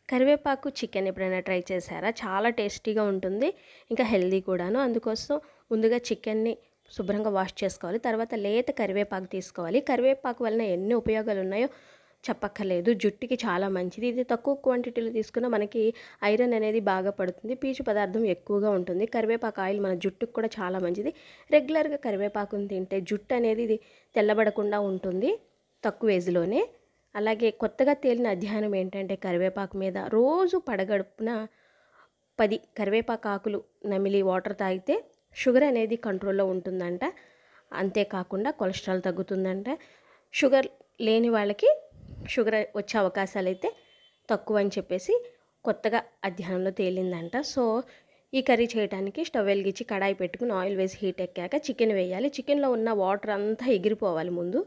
కరివేపాకు చికెన్ ఎప్పుడైనా ట్రై చేశారా? చాలా టేస్టీగా ఉంటుంది. ఇంకా హెల్తీ కూడాను. అందుకోసం ముందుగా చికెన్‌ని శుభ్రంగా వాష్ చేసుకోవాలి. తర్వాత లేత కరివేపాకు తీసుకోవాలి. కరివేపాకు వలన ఎన్ని ఉపయోగాలు ఉన్నాయో చెప్పక్కర్లేదు. జుట్టుకి చాలా మంచిది. ఇది తక్కువ క్వాంటిటీలో తీసుకున్న మనకి ఐరన్ అనేది బాగా పడుతుంది. పీచు పదార్థం ఎక్కువగా ఉంటుంది. కరివేపాకు ఆయిల్ మన జుట్టుకు కూడా చాలా మంచిది. రెగ్యులర్‌గా కరివేపాకుని తింటే జుట్టు అనేది ఇది తెల్లబడకుండా ఉంటుంది తక్కువ ఏజ్‌లోనే. అలాగే కొత్తగా తేలిన అధ్యయనం ఏంటంటే కరివేపాకు మీద రోజు పడగడుపున 10 కరివేపాకు ఆకులు నమిలి వాటర్ తాగితే షుగర్ అనేది కంట్రోల్లో ఉంటుందంట. అంతేకాకుండా కొలెస్ట్రాల్ తగ్గుతుందంట. షుగర్ లేని వాళ్ళకి షుగర్ వచ్చే అవకాశాలు అయితే తక్కువ అని చెప్పేసి కొత్తగా అధ్యయనంలో తేలిందంట. సో ఈ కర్రీ చేయడానికి స్టవ్ వెలిగించి కడాయి పెట్టుకుని ఆయిల్ వేసి హీట్ ఎక్కాక చికెన్ వేయాలి. చికెన్లో ఉన్న వాటర్ అంతా ఎగిరిపోవాలి ముందు.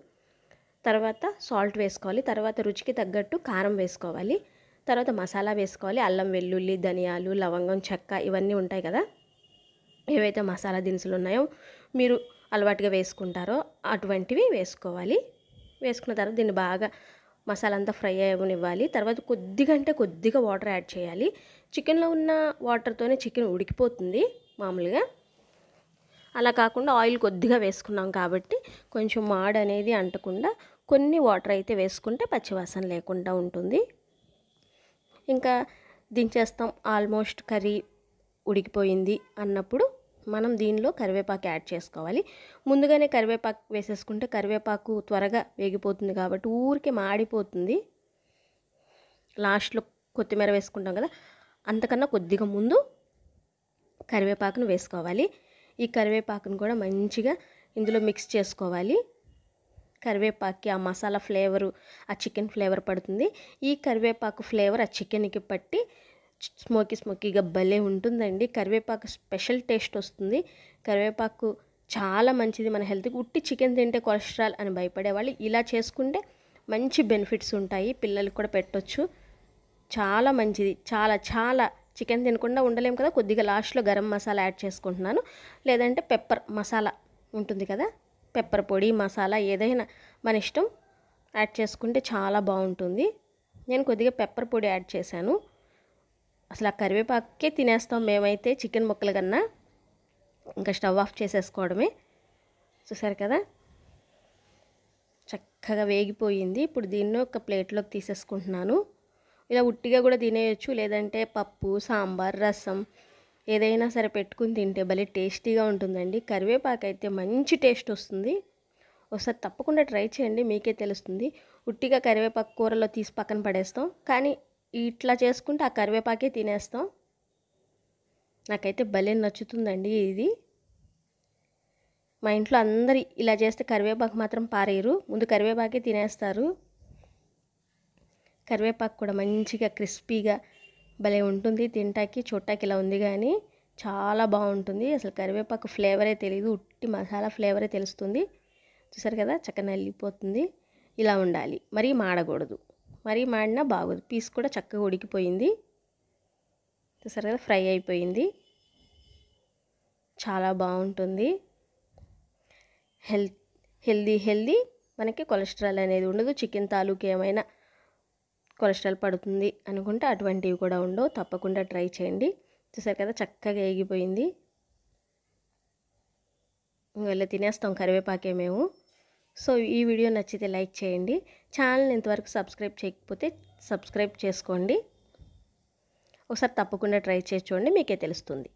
తర్వాత సాల్ట్ వేసుకోవాలి. తర్వాత రుచికి తగ్గట్టు కారం వేసుకోవాలి. తర్వాత మసాలా వేసుకోవాలి. అల్లం వెల్లుల్లి ధనియాలు లవంగం చెక్క ఇవన్నీ ఉంటాయి కదా, ఏవైతే మసాలా దినుసులు ఉన్నాయో మీరు అలవాటుగా వేసుకుంటారో అటువంటివి వేసుకోవాలి. వేసుకున్న తర్వాత దీన్ని బాగా మసాలా అంతా ఫ్రై అవ్వనివ్వాలి. తర్వాత కొద్దిగా అంటే కొద్దిగా వాటర్ యాడ్ చేయాలి. చికెన్లో ఉన్న వాటర్తోనే చికెన్ ఉడికిపోతుంది మామూలుగా. అలా కాకుండా ఆయిల్ కొద్దిగా వేసుకున్నాం కాబట్టి కొంచెం మాడు అనేది అంటకుండా కొన్ని వాటర్ అయితే వేసుకుంటే పచ్చివాసన లేకుండా ఉంటుంది. ఇంకా దించేస్తాం, ఆల్మోస్ట్ కర్రీ ఉడికిపోయింది అన్నప్పుడు మనం దీనిలో కరివేపాకు యాడ్ చేసుకోవాలి. ముందుగానే కరివేపాకు వేసేసుకుంటే కరివేపాకు త్వరగా వేగిపోతుంది కాబట్టి ఊరికే మాడిపోతుంది. లాస్ట్లో కొత్తిమీర వేసుకుంటాం కదా, అంతకన్నా కొద్దిగా ముందు కరివేపాకును వేసుకోవాలి. ఈ కరివేపాకును కూడా మంచిగా ఇందులో మిక్స్ చేసుకోవాలి. కరివేపాకుకి ఆ మసాలా ఫ్లేవరు ఆ చికెన్ ఫ్లేవర్ పడుతుంది. ఈ కరివేపాకు ఫ్లేవర్ ఆ చికెన్కి పట్టి స్మోకీగా భలే ఉంటుందండి. కరివేపాకు స్పెషల్ టేస్ట్ వస్తుంది. కరివేపాకు చాలా మంచిది మన హెల్త్కి. ఉట్టి చికెన్ తింటే కొలెస్ట్రాల్ అని భయపడేవాళ్ళు ఇలా చేసుకుంటే మంచి బెనిఫిట్స్ ఉంటాయి. పిల్లలకు కూడా పెట్టొచ్చు. చాలా మంచిది. చాలా చికెన్ తినకుండా ఉండలేం కదా, కొద్దిగా లాస్ట్లో గరం మసాలా యాడ్ చేసుకుంటున్నాను. లేదంటే పెప్పర్ మసాలా ఉంటుంది కదా, పెప్పర్ పొడి మసాలా ఏదైనా మన ఇష్టం యాడ్ చేసుకుంటే చాలా బాగుంటుంది. నేను కొద్దిగా పెప్పర్ పొడి యాడ్ చేశాను. అసలు ఆ కరివేపాకే తినేస్తాం మేమైతే చికెన్ ముక్కల కన్నా. ఇంకా స్టవ్ ఆఫ్ చేసేసుకోవడమే. చూసారు కదా, చక్కగా వేగిపోయింది. ఇప్పుడు దీన్ని ఒక ప్లేట్లోకి తీసేసుకుంటున్నాను. ఇలా ఉట్టిగా కూడా తినేయచ్చు, లేదంటే పప్పు సాంబార్ రసం ఏదైనా సరే పెట్టుకుని తింటే భలే టేస్టీగా ఉంటుందండి. కరివేపాకు అయితే మంచి టేస్ట్ వస్తుంది. ఒకసారి తప్పకుండా ట్రై చేయండి, మీకే తెలుస్తుంది. ఉట్టిగా కరివేపాకు కూరలో తీసి పక్కన పడేస్తాం, కానీ ఇట్లా చేసుకుంటే ఆ కరివేపాకే తినేస్తాం. నాకైతే భలే నచ్చుతుందండి ఇది. మా ఇంట్లో అందరు ఇలా చేస్తే కరివేపాకు మాత్రం పారేయరు, ముందు కరివేపాకే తినేస్తారు. కరివేపాకు కూడా మంచిగా క్రిస్పీగా భలే ఉంటుంది. తింటాకి చూడటానికి ఇలా ఉంది కానీ చాలా బాగుంటుంది. అసలు కరివేపాకు ఫ్లేవరే తెలియదు, ఉట్టి మసాలా ఫ్లేవరే తెలుస్తుంది. చూసారు కదా, చక్కగా నలిగిపోతుంది. ఇలా ఉండాలి, మరీ మాడకూడదు. మరీ మాడినా బాగోదు. పీస్ కూడా చక్కగా ఉడికిపోయింది. చూసారు కదా, ఫ్రై అయిపోయింది. చాలా బాగుంటుంది. హెల్దీ మనకి కొలెస్ట్రాల్ అనేది ఉండదు. చికెన్ తాలూకు ఏమైనా కొలెస్ట్రాల్ పడుతుంది అనుకుంటే అటువంటివి కూడా ఉండవు. తప్పకుండా ట్రై చేయండి. చూసారు కదా, చక్కగా వేగిపోయింది. ఇలా తినేస్తాం కరివేపాకే మేము. సో ఈ వీడియో నచ్చితే లైక్ చేయండి. ఛానల్ని ఇంతవరకు సబ్స్క్రైబ్ చేయకపోతే సబ్స్క్రైబ్ చేసుకోండి. ఒకసారి తప్పకుండా ట్రై చేసి చూడండి, మీకే తెలుస్తుంది.